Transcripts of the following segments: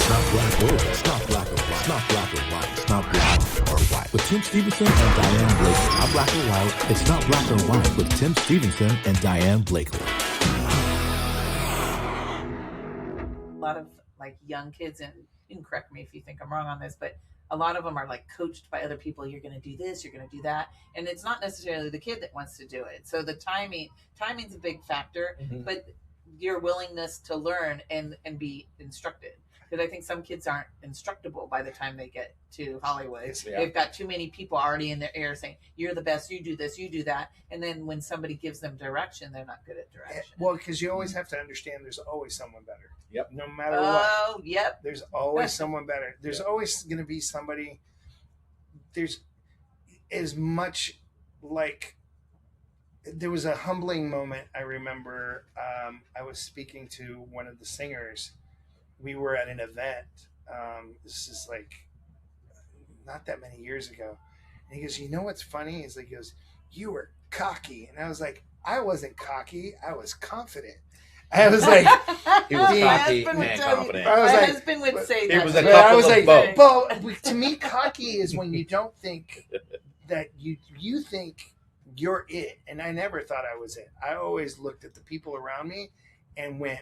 It's not black or white. It's not black or white. It's not black or white. It's not black or white. With Tim Stevenson and Diane Blakeley. Not black or white. It's not black or white with Tim Stevenson and Diane Blakeley. A lot of like young kids, and you can correct me if you think I'm wrong on this, but a lot of them are like coached by other people. You're going to do this, you're going to do that, and it's not necessarily the kid that wants to do it. So the timing's a big factor, but your willingness to learn and be instructed. Because I think some kids aren't instructable by the time they get to Hollywood. Yeah. They've got too many people already in their ear saying, you're the best, you do this, you do that. And then when somebody gives them direction, they're not good at direction. Well, because you always have to understand there's always someone better. Yep. No matter what. Oh, yep. There's always someone better. There's always going to be somebody. There's as much like, there was a humbling moment. I remember I was speaking to one of the singers. We were at an event. This is like not that many years ago. And he goes, you know what's funny? He goes, you were cocky. And I was like, I wasn't cocky. I was confident. I was like, he was cocky and confident. My husband would say that. It was a couple I was like, both. Well, to me, cocky is when you don't think that you think you're it. And I never thought I was it. I always looked at the people around me and went,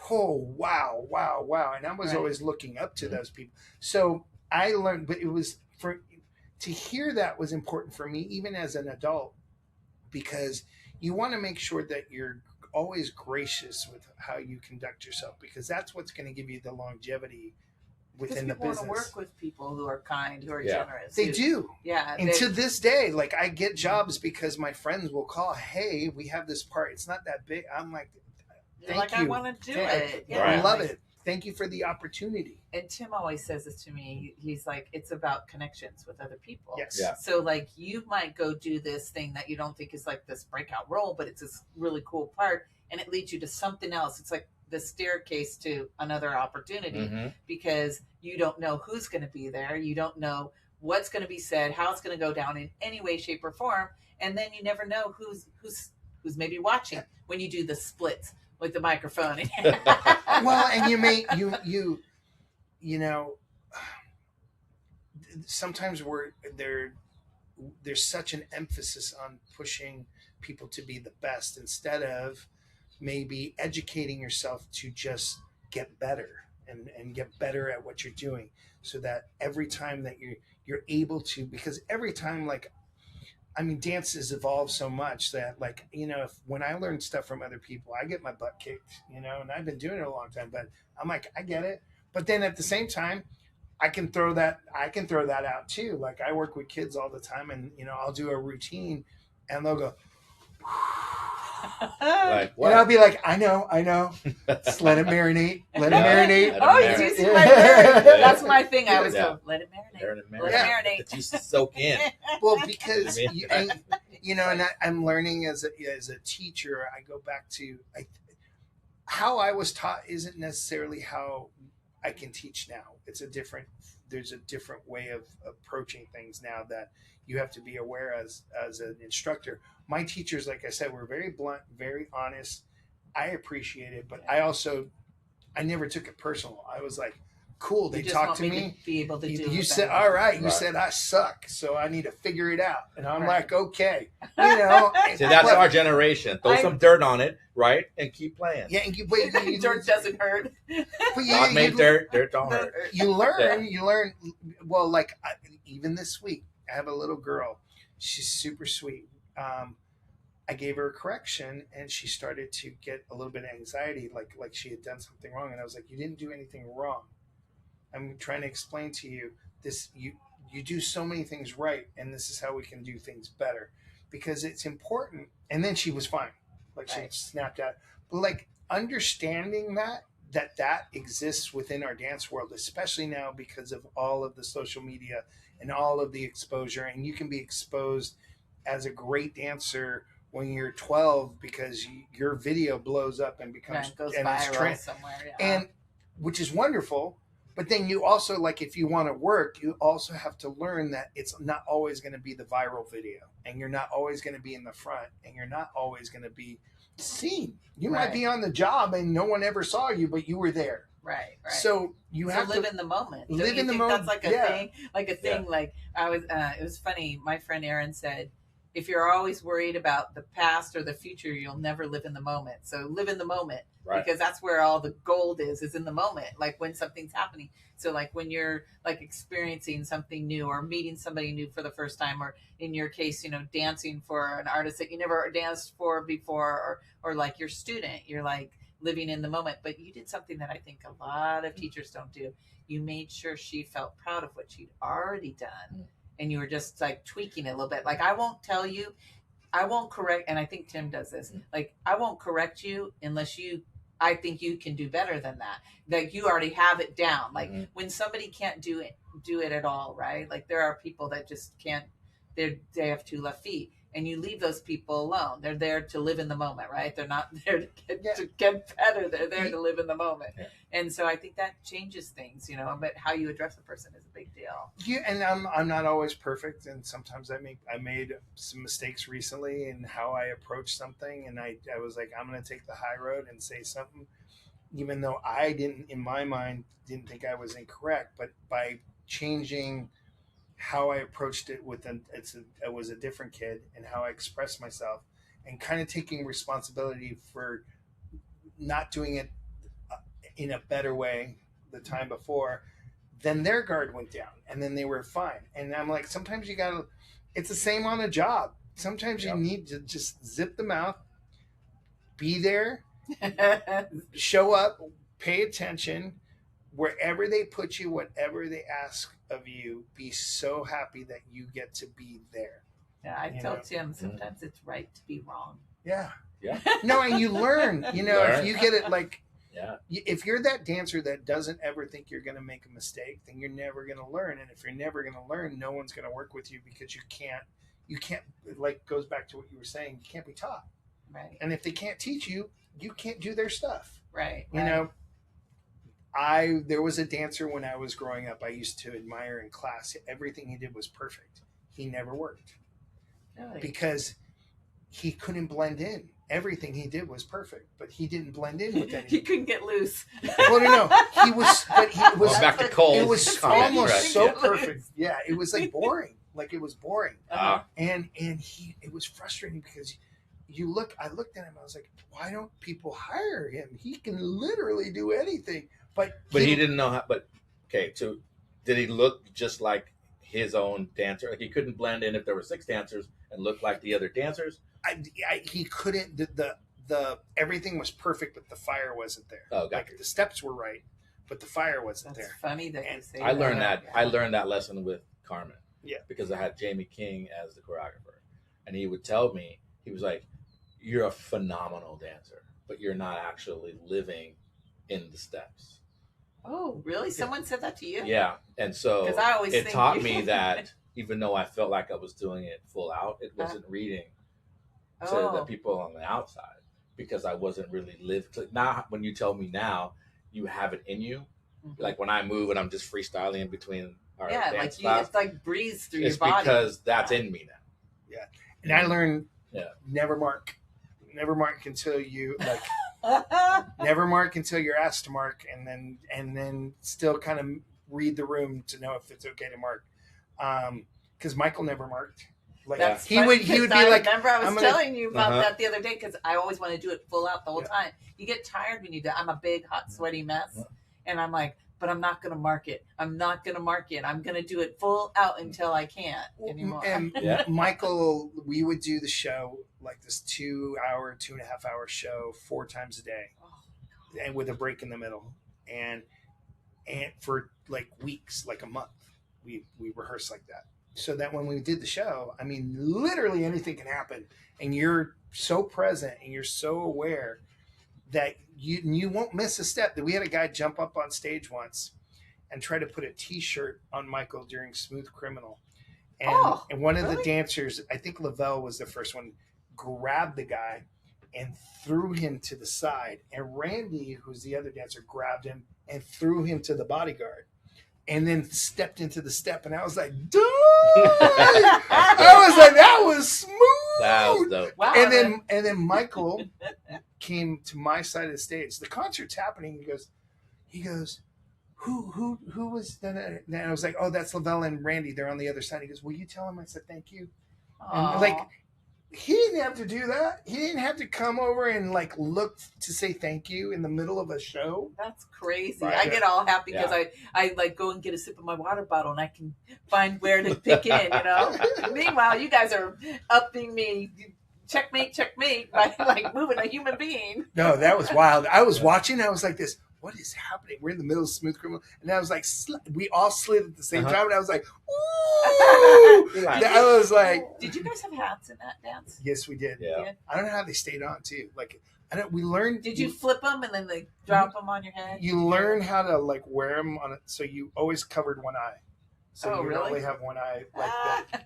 oh, wow, wow, wow. And I was always looking up to those people. So I learned, but it was to hear that was important for me, even as an adult, because you want to make sure that you're always gracious with how you conduct yourself, because that's what's going to give you the longevity within the business. Want to work with people who are kind, who are generous. They do. Yeah. And to this day, like I get jobs because my friends will call, hey, we have this part. It's not that big. I'm like, thank you. I want to do it. Yeah, I love it. Thank you for the opportunity. And Tim always says this to me. He's like, it's about connections with other people. Yes. Yeah. So like you might go do this thing that you don't think is like this breakout role, but it's this really cool part and it leads you to something else. It's like the staircase to another opportunity because you don't know who's going to be there. You don't know what's going to be said, how it's going to go down in any way, shape, or form. And then you never know who's maybe watching when you do the splits with the microphone. Well, and you know, sometimes there's such an emphasis on pushing people to be the best instead of maybe educating yourself to just get better and get better at what you're doing, so that every time that you're able to, because every time, like, I mean, dance has evolved so much that, like, you know, when I learn stuff from other people, I get my butt kicked, you know, and I've been doing it a long time, but I'm like, I get it. But then at the same time, I can throw that out too. Like I work with kids all the time, and, you know, I'll do a routine and they'll go, like what? And I'll be like, I know. Just let it marinate. Let it marinate. It's using my word. That's my thing. I always go, let it marinate. Let it marinate. It used to soak in. Well, because you know, and I'm learning as a teacher. I go back to how I was taught isn't necessarily how I can teach now. There's a different way of approaching things now that you have to be aware as an instructor. My teachers, like I said, were very blunt, very honest. I appreciate it, but I never took it personal. I was like, cool, they talked to me. To be able to do you said, all right, you said I suck, so I need to figure it out. And I'm like, okay. You know. See, that's our generation. Throw some dirt on it, right? And keep playing. Yeah, and dirt doesn't hurt. God made dirt don't hurt. You learn. Well, like even this week, I have a little girl. She's super sweet. I gave her a correction, and she started to get a little bit of anxiety, like she had done something wrong. And I was like, you didn't do anything wrong. I'm trying to explain to you this. You do so many things right, and this is how we can do things better, because it's important. And then she was fine, like she snapped out. But like understanding that exists within our dance world, especially now because of all of the social media and all of the exposure, and you can be exposed as a great dancer when you're 12 because your video blows up and becomes goes and viral it's trend somewhere, and which is wonderful. But then you also, like, if you want to work, you also have to learn that it's not always going to be the viral video, and you're not always going to be in the front, and you're not always going to be seen. You might be on the job and no one ever saw you, but you were there. Right. So you So have live to in the moment. live Don't you in the think moment. that's like a Yeah. thing? Like a thing. Like I was. It was funny. My friend Erin said, "If you're always worried about the past or the future, you'll never live in the moment. So live in the moment, Right. because that's where all the gold is in the moment. Like when something's happening. So like when you're like experiencing something new or meeting somebody new for the first time, or in your case, dancing for an artist that you never danced for before, or like your student, you're like living in the moment. But you did something that I think a lot of teachers don't do. You made sure she felt proud of what she'd already done, and you were just like tweaking it a little bit. Like, I won't tell you, I won't correct, and I think Tim does this. Like, I won't correct you unless I think you can do better than that. Like, you already have it down. Like, when somebody can't do it at all, right? Like, there are people that just can't. They have two left feet, and you leave those people alone. They're there to live in the moment, right? They're not there to get better. They're there to live in the moment. Yeah. And so I think that changes things, but how you address a person is a big deal. Yeah, and I'm not always perfect, and sometimes I made some mistakes recently in how I approached something, and I was like, I'm going to take the high road and say something, even though I didn't, in my mind, didn't think I was incorrect, but by changing how I approached it it was a different kid, and how I expressed myself, and kind of taking responsibility for not doing it in a better way the time before, then their guard went down, and then they were fine. And I'm like, sometimes you gotta, it's the same on a job. Sometimes you need to just zip the mouth, be there, show up, pay attention, wherever they put you, whatever they ask of you, be so happy that you get to be there. Yeah, I tell Tim, sometimes it's right to be wrong. Yeah. Yeah. No, and you learn, if you get it, like, yeah. If you're that dancer that doesn't ever think you're going to make a mistake, then you're never going to learn. And if you're never going to learn, no one's going to work with you, because you can't, like, goes back to what you were saying, you can't be taught. Right. And if they can't teach you, you can't do their stuff. Right. There was a dancer when I was growing up, I used to admire in class. Everything he did was perfect. He never worked. Really? Because he couldn't blend in. Everything he did was perfect, but he didn't blend in with anything. He couldn't get loose. Well, no, he was back to Cole. It was almost so perfect. Yeah, it was like boring. Like, it was boring. And it was frustrating, because I looked at him, I was like, why don't people hire him? He can literally do anything. But he didn't know how. But okay, so did he look just like his own dancer? Like, he couldn't blend in if there were 6 dancers and look like the other dancers? He couldn't. The everything was perfect, but the fire wasn't there. Oh, got like, the steps were right, but the fire wasn't there. It's funny that you say I that. learned that. I learned that lesson with Carmen. Yeah. Because I had Jamie King as the choreographer, and he would tell me, he was like, "You're a phenomenal dancer, but you're not actually living in the steps." Oh, really? Someone said that to you? Yeah, and so it taught me that even though I felt like I was doing it full out, it wasn't reading to the people on the outside, because I wasn't really lived. Now, when you tell me now, you have it in you. Mm-hmm. Like, when I move and I'm just freestyling in between our dance class, it's like breeze through your body. It's because that's in me now. Yeah, and I learned never mark until you never mark until you're asked to mark, and then still kind of read the room to know if it's okay to mark. Because Michael never marked. Like, he would be like, remember I was telling you about that the other day, because I always want to do it full out the whole time. You get tired when you do. I'm a big, hot, sweaty mess, and I'm like, but I'm not going to mark it. I'm not going to mark it. I'm going to do it full out until I can't anymore. And Michael, we would do the show, like this 2.5 hour show 4 times a day, and with a break in the middle, and for like weeks, like a month, we rehearsed like that. So that when we did the show, I mean, literally anything can happen, and you're so present and you're so aware that you won't miss a step. That we had a guy jump up on stage once and try to put a T-shirt on Michael during Smooth Criminal, and one of the dancers, I think Lavelle was the first one, grabbed the guy and threw him to the side, and Randy, who's the other dancer, grabbed him and threw him to the bodyguard. And then stepped into the step, and I was like, dude! I was like, that was smooth. That was dope. Wow, and then Michael came to my side of the stage. The concert's happening. He goes, He goes, who was that? And I was like, oh, that's Lavelle and Randy. They're on the other side. He goes, will you tell him I said thank you? Aww. And like, he didn't have to do that. He didn't have to come over and like look to say thank you in the middle of a show. That's crazy. Right. I get all happy because I like go and get a sip of my water bottle and I can find where to pick in, you know. Meanwhile, you guys are upping me. Checkmate, by like moving a human being. No, that was wild. I was watching. I was like this. What is happening? We're in the middle of Smooth Criminal. And I was like, we all slid at the same time. And I was like, ooh. I was like. Did you guys have hats in that dance? Yes, we did. Yeah. I don't know how they stayed on, too. Like, we learned. Did you flip them and then they drop them on your head? You learn how to, like, wear them on it. So you always covered one eye. So you really? only have one eye like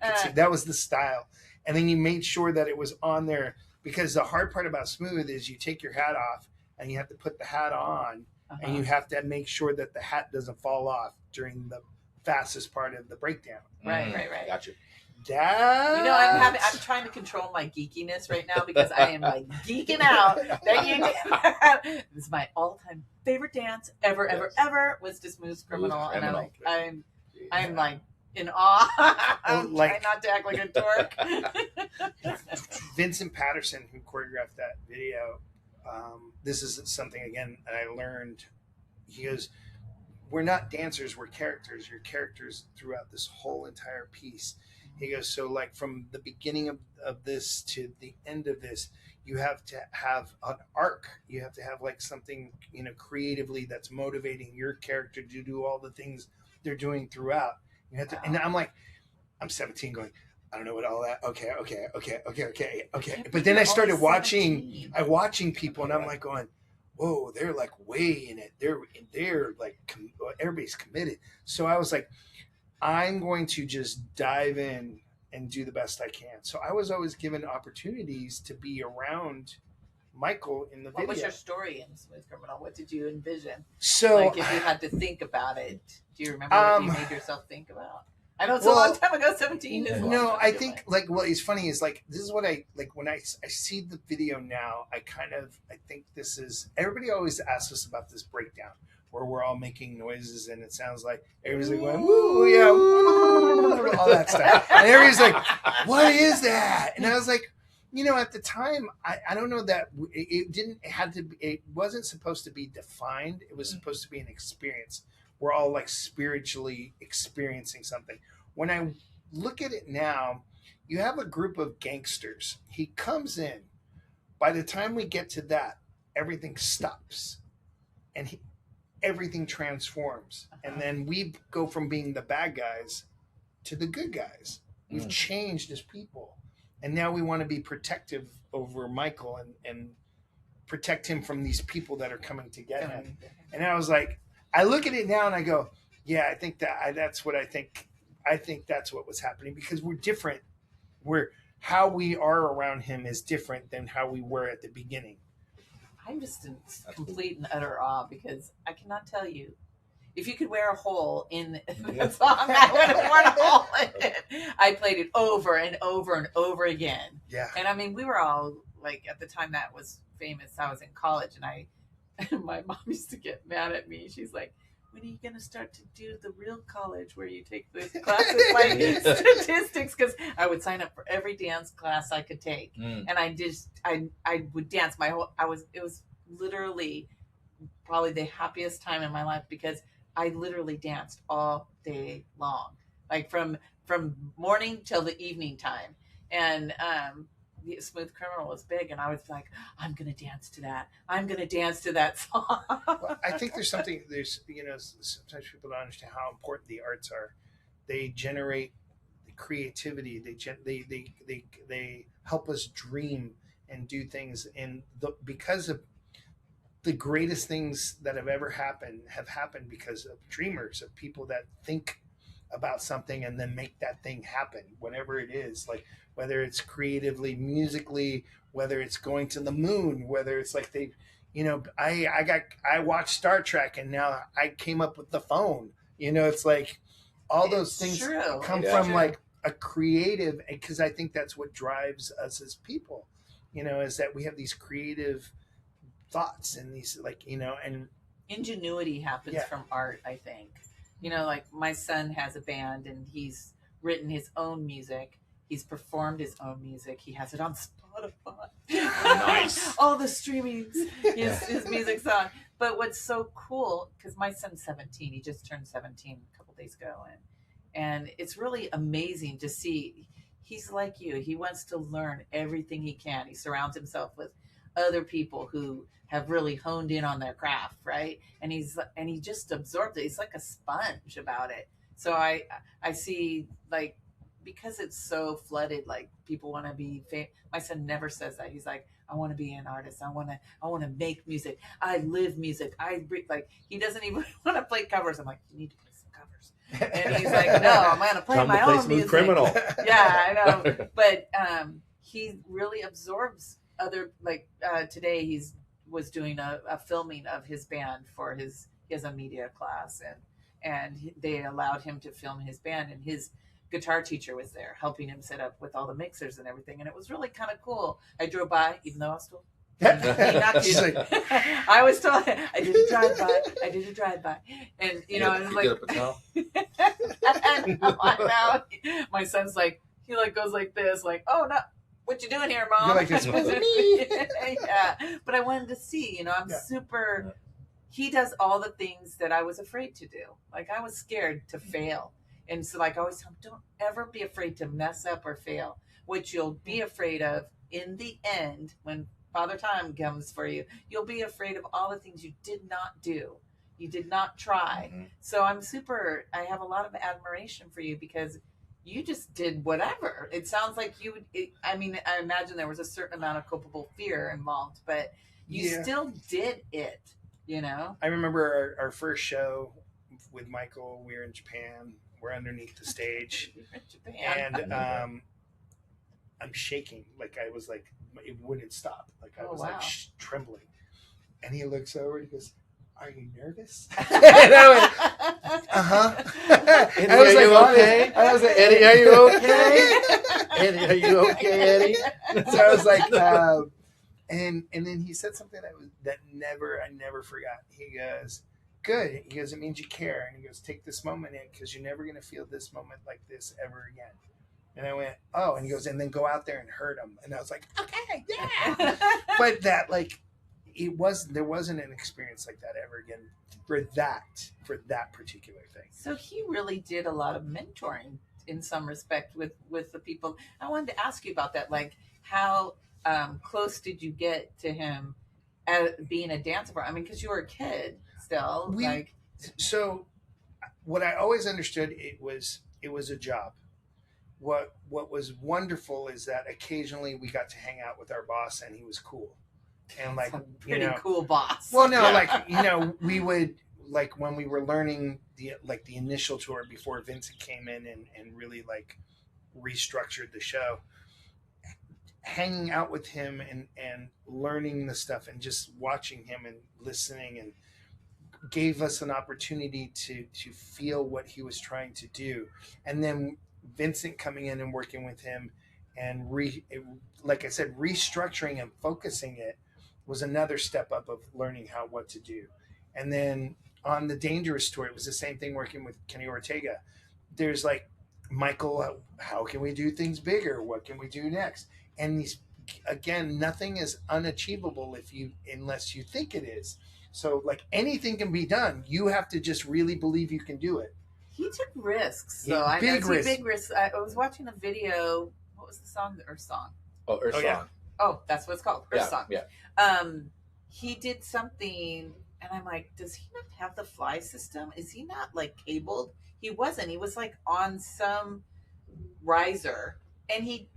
that. That was the style. And then you made sure that it was on there. Because the hard part about Smooth is you take your hat off and you have to put the hat on. And you have to make sure that the hat doesn't fall off during the fastest part of the breakdown. Right. Gotcha. That... I'm trying to control my geekiness right now because I am like geeking out that you did. This is my all-time favorite dance ever was to Smooth Criminal, and I'm like in awe. I'm trying not to act like a dork. Vincent Patterson, who choreographed that video. This is something, again, that I learned. He goes, we're not dancers, we're characters. You're characters throughout this whole entire piece. He goes, so like from the beginning of this to the end of this, you have to have an arc. You have to have like something, you know, creatively that's motivating your character to do all the things they're doing throughout. You have to, and I'm like, I'm 17 going, I don't know what all that. Okay. But then I started watching people, and I'm like going, whoa, they're like way in it. They're like, everybody's committed. So I was like, I'm going to just dive in and do the best I can. So I was always given opportunities to be around Michael in the video. What was your story in Smooth Criminal? What did you envision? So like if you had to think about it, do you remember what you made yourself think about? I know it's a long time ago. 17 is no. I think like what is funny is like this is what I like when I see the video now. I think this is everybody always asks us about this breakdown where we're all making noises and it sounds like everybody's like going woo yeah woo, all that stuff and everybody's like what is that? And I was like, you know, at the time I don't know that it wasn't supposed to be defined. It was supposed to be an experience. We're all like spiritually experiencing something. When I look at it now, you have a group of gangsters. He comes in. By the time we get to that, everything stops and everything transforms. And then we go from being the bad guys to the good guys. We've changed as people. And now we want to be protective over Michael and protect him from these people that are coming to get him. And I was like, I look at it now and I go, yeah, I think that's what I think. I think that's what was happening because we're different. How we are around him is different than how we were at the beginning. I'm just in complete and utter awe because I cannot tell you. If you could wear a hole in the song, I would have worn a hole in it. I played it over and over and over again. Yeah. And I mean, we were all like, at the time that was famous, I was in college and my mom used to get mad at me. She's like, when are you going to start to do the real college where you take the classes like statistics? Because I would sign up for every dance class I could take. And I would dance it was literally probably the happiest time in my life because I literally danced all day long, like from morning till the evening time. And Smooth Criminal was big, and I was like, I'm going to dance to that. I'm going to dance to that song. Well, I think there's you know, sometimes people don't understand how important the arts are. They generate creativity. They help us dream and do things. And because of the greatest things that have ever happened have happened because of dreamers, of people that think about something and then make that thing happen, whatever it is, like whether it's creatively, musically, whether it's going to the moon, whether it's like they, you know, I watched Star Trek and now I came up with the phone, you know, it's like all those things come from like a creative, because I think that's what drives us as people, you know, is that we have these creative thoughts and these like, you know, and ingenuity happens from art, I think. You know, like my son has a band and he's written his own music. He's performed his own music. He has it on Spotify. Nice. All the streamings, his music's on. But what's so cool, because my son's 17, he just turned 17 a couple days ago, and it's really amazing to see. He's like you. He wants to learn everything he can. He surrounds himself with other people who have really honed in on their craft, right? And he just absorbs it. He's like a sponge about it. So I see, like, because it's so flooded, like people want to be my son never says that. He's like, I want to be an artist. I want to make music. I live music. Like, he doesn't even want to play covers. I'm like, you need to play some covers. And he's like, no, I'm going to play my own music. Criminal. Yeah, I know. But he really absorbs other, like today was doing a filming of his band for he has a media class, and they allowed him to film his band, and his guitar teacher was there helping him set up with all the mixers and everything, and it was really kind of cool. I drove by, even though I was told. I was told I did a drive by, and you know, and like, I know. My son's like, he like goes like this, like, oh no, what you doing here, Mom? You're like, this wasn't me. Yeah, but I wanted to see, you know, I'm super. He does all the things that I was afraid to do. Like, I was scared to fail. And so, like, I always tell him, don't ever be afraid to mess up or fail. What you'll be afraid of in the end, when Father Time comes for you, you'll be afraid of all the things you did not do. You did not try. Mm-hmm. So I have a lot of admiration for you, because you just did whatever. It sounds like I imagine there was a certain amount of culpable fear involved, but you still did it, you know? I remember our first show with Michael. We were in Japan. We're underneath the stage, and I'm shaking. Like, I was like, it wouldn't stop. Like, I was like trembling. And he looks over and he goes, "Are you nervous?" And I went, "Uh-huh." Eddie, I was like, okay? I was like, "Eddie, are you okay? Eddie, are you okay, Eddie?" So I was like, and then he said something that I never forgot. He goes, "Good." He goes, "It means you care." And he goes, "Take this moment in, because you're never going to feel this moment like this ever again." And I went, "Oh." And he goes, "And then go out there and hurt him." And I was like, "Okay, yeah." But that, like, there wasn't an experience like that ever again for that particular thing. So he really did a lot of mentoring in some respect with the people. I wanted to ask you about that. Like, how close did you get to him at being a dancer? I mean, because you were a kid still. So what I always understood, it was a job. What was wonderful is that occasionally we got to hang out with our boss, and he was cool. And like, pretty cool boss. Well, no, like, you know, we would, like, when we were learning the initial tour before Vincent came in and really like restructured the show, hanging out with him and learning the stuff and just watching him and listening, and gave us an opportunity to feel what he was trying to do. And then Vincent coming in and working with him and like I said, restructuring and focusing it was another step up of learning what to do. And then on the Dangerous tour, it was the same thing working with Kenny Ortega. There's like, Michael, how can we do things bigger? What can we do next? And again, nothing is unachievable unless you think it is. So like, anything can be done. You have to just really believe you can do it. He took risks. So big risks. I was watching a video. What was the song? The Earth Song. Oh, Earth Song. Yeah. Oh, that's what it's called. Earth Song. Yeah. He did something, and I'm like, does he not have the fly system? Is he not like cabled? He wasn't. He was like on some riser, and he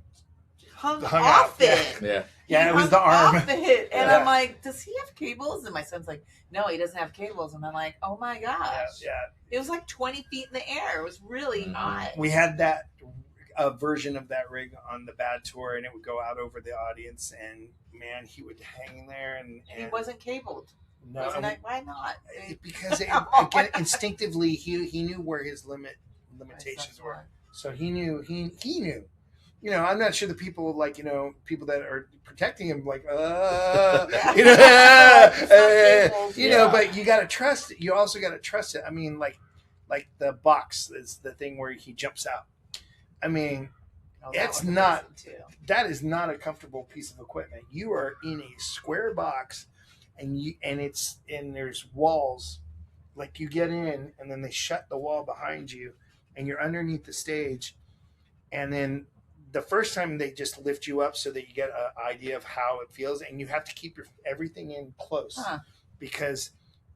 hung off it. Yeah. Yeah, it was the arm. Off it. And I'm like, does he have cables? And my son's like, no, he doesn't have cables. And I'm like, oh my gosh. Yeah. It was like 20 feet in the air. It was really hot. We had that version of that rig on the Bad tour, and it would go out over the audience, and man, he would hang there, and he wasn't cabled. No, why not? Because again, instinctively, he knew where his limitations were. So he knew. I'm not sure the people like, people that are protecting him, like, but you got to trust it. You also got to trust it. I mean, like the box is the thing where he jumps out. I mean, that is not a comfortable piece of equipment. You are in a square box and there's walls, like you get in and then they shut the wall behind you and you're underneath the stage. And then the first time they just lift you up so that you get an idea of how it feels, and you have to keep everything in close because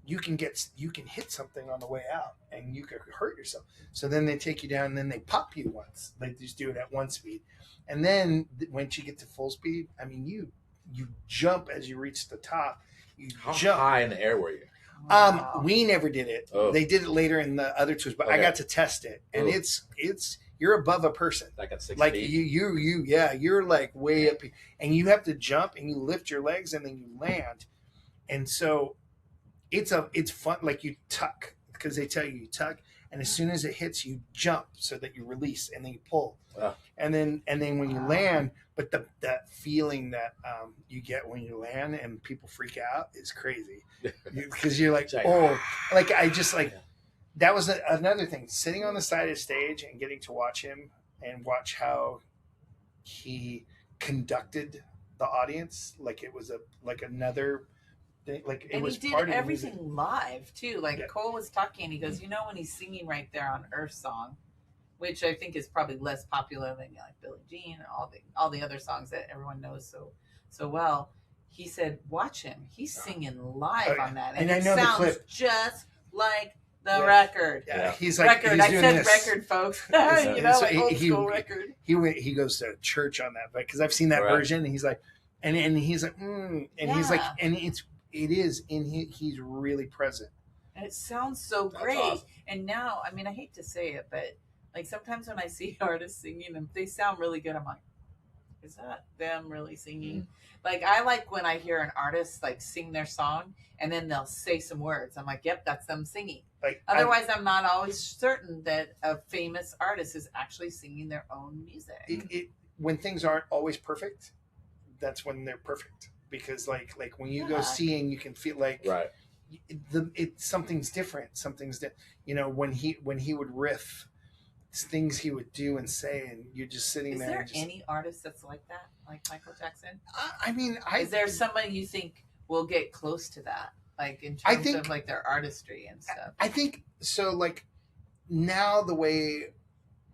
you can hit something on the way out and you could hurt yourself. So then they take you down and then they pop you once. They just do it at 1 speed. And then once you get to full speed, I mean, you jump as you reach the top. How high in the air were you? We never did it. Oh. They did it later in the other tours, but I got to test it, and it's you're above a person. Like at 6 like feet? You're like way up, and you have to jump and you lift your legs and then you land, and so it's fun. Like you tuck because they tell you tuck, and as soon as it hits, you jump so that you release and then you pull, and then when you land, but that feeling that you get when you land and people freak out is crazy because you're like, that was another thing, sitting on the side of the stage and getting to watch him and watch how he conducted the audience like it was another thing, like it was part of the music. Everything live too. Like Cole was talking, he goes, when he's singing right there on Earth Song, which I think is probably less popular than like Billie Jean and all the other songs that everyone knows so well. He said, watch him. He's singing live on that, and it sounds just like the record. Yeah, he's like record. I said record, folks. Like old school record. He goes to church on that, because I've seen that version, and he's like, and he's like, he's like, and he's really present, and it sounds so great. Awesome. And now, I mean, I hate to say it, but like sometimes when I see artists singing and they sound really good, I'm like, is that them really singing? Like I like when I hear an artist like sing their song and then they'll say some words. I'm like, yep, that's them singing. Like, otherwise, I'm not always certain that a famous artist is actually singing their own music. When things aren't always perfect, that's when they're perfect. Because like when you go seeing, you can feel like something's different. When he would riff, things he would do and say, and you're just sitting there. Is there any artist that's like that, like Michael Jackson? I mean, is there somebody you think will get close to that, like in terms of like their artistry and stuff? I think so. Like now, the way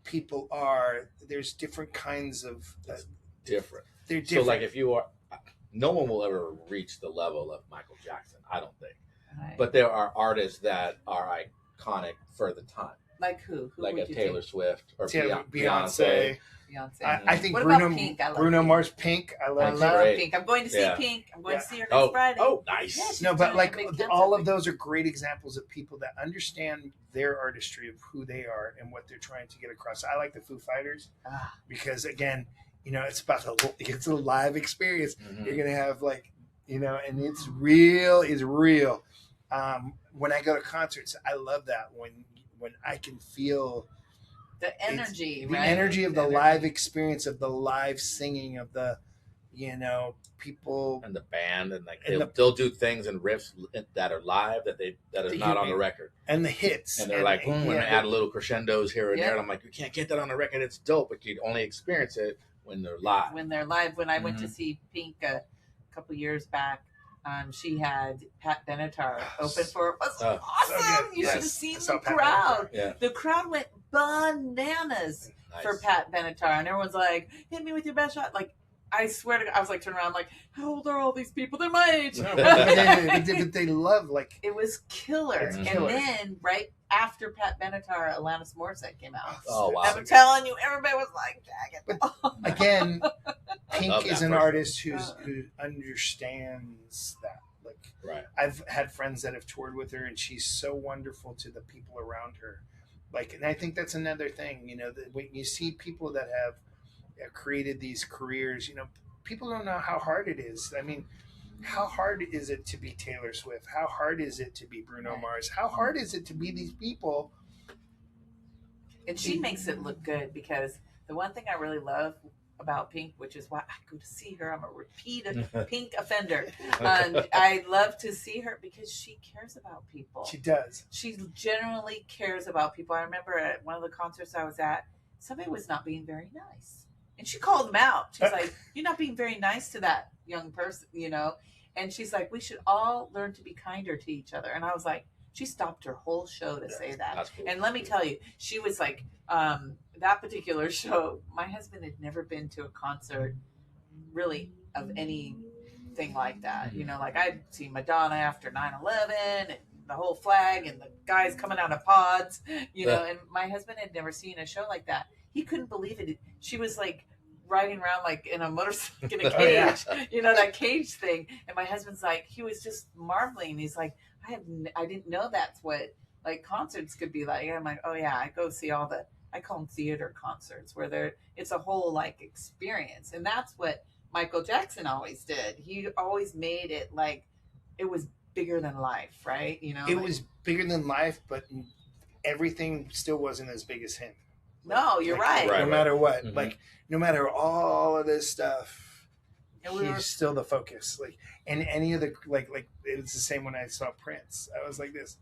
people are, there's different kinds of different. They're different. So, like, if you are, no one will ever reach the level of Michael Jackson, I don't think. Right. But there are artists that are iconic for the time. Like who? Like a Taylor Swift or Beyonce. I think what about Pink? I love Bruno Pink. Mars, Pink. I love Pink. I'm going to see Pink. I'm going to see her next Friday. Oh, nice. Yeah, no, but like all of those are great examples of people that understand their artistry of who they are and what they're trying to get across. I like the Foo Fighters because again, it's it's a live experience. Mm-hmm. You're gonna have and it's real. It's real. When I go to concerts, I love that when I can feel the energy, the energy of the live experience, of the live singing, of the people and the band, and they'll do things and riffs that are live that are not on the record, and the hits, and they're like boom, and add little crescendos here and there. And I'm like, you can't get that on the record. It's dope, but you'd only experience it when they're live. When I went to see Pink a couple years back. She had Pat Benatar open for her. It was awesome. You should have seen the crowd. Yeah. The crowd went bananas for Pat Benatar. And everyone's like, hit me with your best shot. Like, I swear to God, I was like, turning around, like, how old are all these people? They're my age. But they love, it was killer. And then, right after Pat Benatar, Alanis Morissette came out. Oh, wow. I'm telling you, everybody was like, jagged. But again, Pink is an artist who understands that. Like, I've had friends that have toured with her, and she's so wonderful to the people around her. Like, and I think that's another thing, that when you see people that have created these careers, people don't know how hard it is. I mean, how hard is it to be Taylor Swift? How hard is it to be Bruno Mars? How hard is it to be these people? And she makes it look good, because the one thing I really love about Pink, which is why I go to see her. I'm a repeat Pink offender. And I love to see her because she cares about people. She does. She generally cares about people. I remember at one of the concerts I was at, somebody was not being very nice. And she called them out. She's like, you're not being very nice to that young person, you know? And she's like, we should all learn to be kinder to each other. And I was like, she stopped her whole show to say that. That's cool. And let me tell you, she was like, that particular show, my husband had never been to a concert really of anything like that. You know, like I'd seen Madonna after 9/11 and the whole flag and the guys coming out of pods, you know, and my husband had never seen a show like that. He couldn't believe it. She was like riding around like in a motorcycle in a cage, you know, that cage thing. And my husband's like, he was just marveling. He's like, I didn't know that's what like concerts could be like. And I'm like, oh yeah, I go see all I call them theater concerts where it's a whole like experience. And that's what Michael Jackson always did. He always made it like it was bigger than life, right? You know, it was bigger than life, but everything still wasn't as big as him. No, you're right. No matter what, like no matter all of this stuff, he's still the focus. Like, and any of the like it was the same when I saw Prince. I was like this,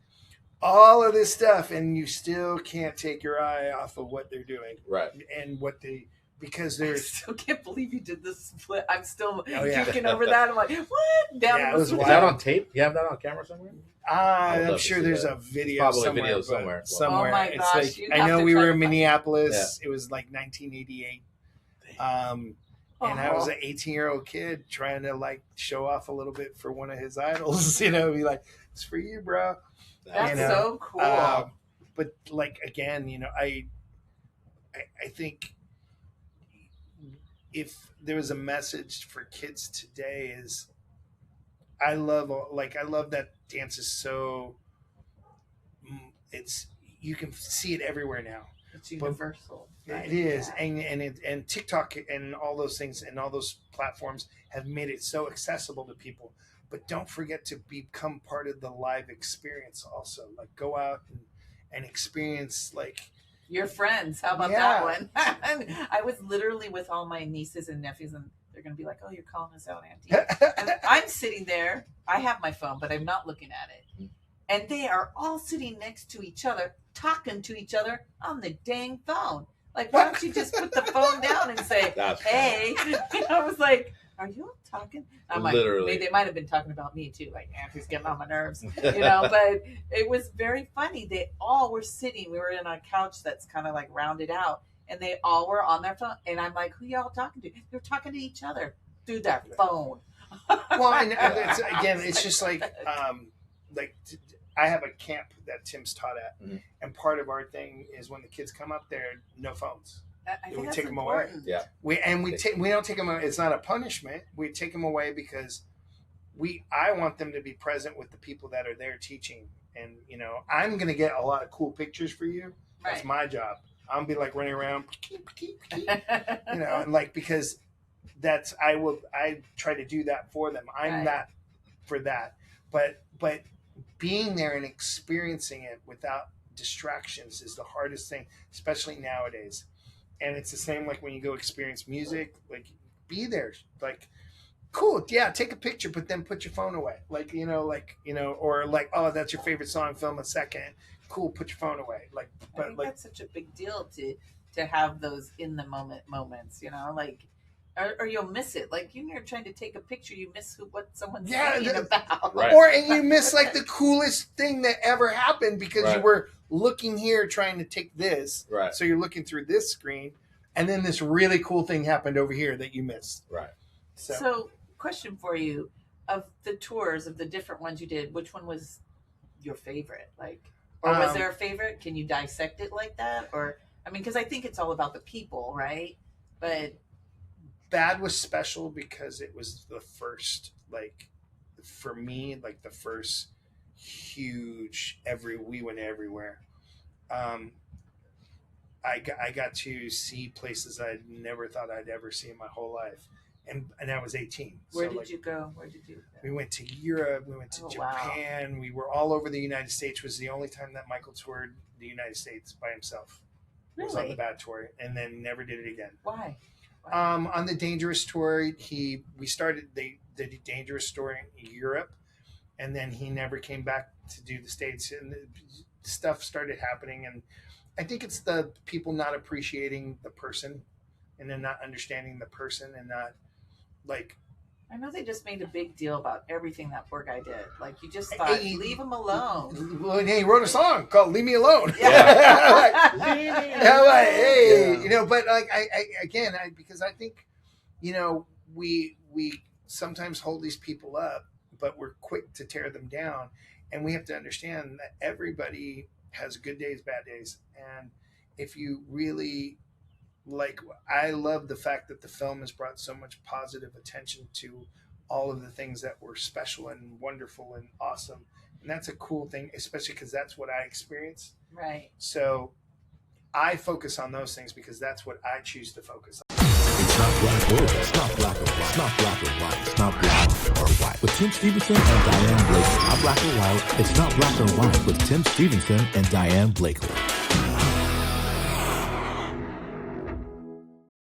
all of this stuff, and you still can't take your eye off of what they're doing, right? And what they because I there's still can't believe you did this split. I'm still puking over that. I'm like, what? Down it was Is that on tape? You have that on camera somewhere? I'm sure there's a video somewhere. Oh my gosh! Like, I know we were in Minneapolis. It was like 1988. And I was an 18-year-old kid trying to like show off a little bit for one of his idols, you know, be like, it's for you, bro. That's so cool. But like, again, you know, I think if there was a message for kids today is I love that dance is so you can see it everywhere now. It's universal. Right? It is. Yeah. And TikTok and all those things and all those platforms have made it so accessible to people. But don't forget to become part of the live experience also. Like go out and experience like your friends. How about that one? I was literally with all my nieces and nephews, and they're going to be like, oh, you're calling us out, Auntie. And I'm sitting there. I have my phone, but I'm not looking at it. And they are all sitting next to each other, talking to each other on the dang phone. Like, why don't you just put the phone down and say, hey? I was like, are you all talking? I'm like, maybe they might have been talking about me too. Like, Auntie's getting on my nerves, you know. But it was very funny. They all were sitting. We were in a couch that's kind of like rounded out, and they all were on their phone. And I'm like, who y'all talking to? They're talking to each other through their phone. Well, and it's just like I have a camp that Tim's taught at, and part of our thing is when the kids come up there, no phones. We take them away. Yeah. We don't take them away. It's not a punishment. We take them away because I want them to be present with the people that are there teaching. And you know, I'm gonna get a lot of cool pictures for you. That's my job. I'm be like running around, you know, and like because I try to do that for them. I'm not for that, but being there and experiencing it without distractions is the hardest thing, especially nowadays. And it's the same like when you go experience music, like be there, like cool, yeah, take a picture, but then put your phone away, like or like, oh, that's your favorite song, film a second, cool, put your phone away, like. But I think that's such a big deal to have those in the moment moments, you know, like. Or you'll miss it. Like you're trying to take a picture, you miss what someone's thinking about. Right. And you miss like the coolest thing that ever happened because you were looking here trying to take this. Right. So you're looking through this screen, and then this really cool thing happened over here that you missed. Right. So question for you: of the tours of the different ones you did, which one was your favorite? Like, or was there a favorite? Can you dissect it like that? Or I mean, because I think it's all about the people, right? But Bad was special because it was the first, like, for me, like the first huge we went everywhere. I got to see places I never thought I'd ever see in my whole life, and I was 18. Where did you go? Where did you go? We went to Europe. We went to Japan. Wow. We were all over the United States. It was the only time that Michael toured the United States by himself. Really? It was on the Bad Tour, and then never did it again. Why? On the Dangerous tour, we started the Dangerous tour in Europe, and then he never came back to do the States, and stuff started happening. And I think it's the people not appreciating the person, and then not understanding the person, and not like. I know they just made a big deal about everything that poor guy did. Like, you just thought, leave him alone. Well, he wrote a song called "Leave Me Alone." Yeah. Hey, but like because I think, we sometimes hold these people up, but we're quick to tear them down, and we have to understand that everybody has good days, bad days, and if you really. Like, I love the fact that the film has brought so much positive attention to all of the things that were special and wonderful and awesome. And that's a cool thing, especially because that's what I experienced. Right. So I focus on those things because that's what I choose to focus on. It's not black or white. It's not black or white. It's not black or white. It's not black or white. With Tim Stevenson and Diane Blakeley. I'm Black or White. It's not black or white with Tim Stevenson and Diane Blakeley.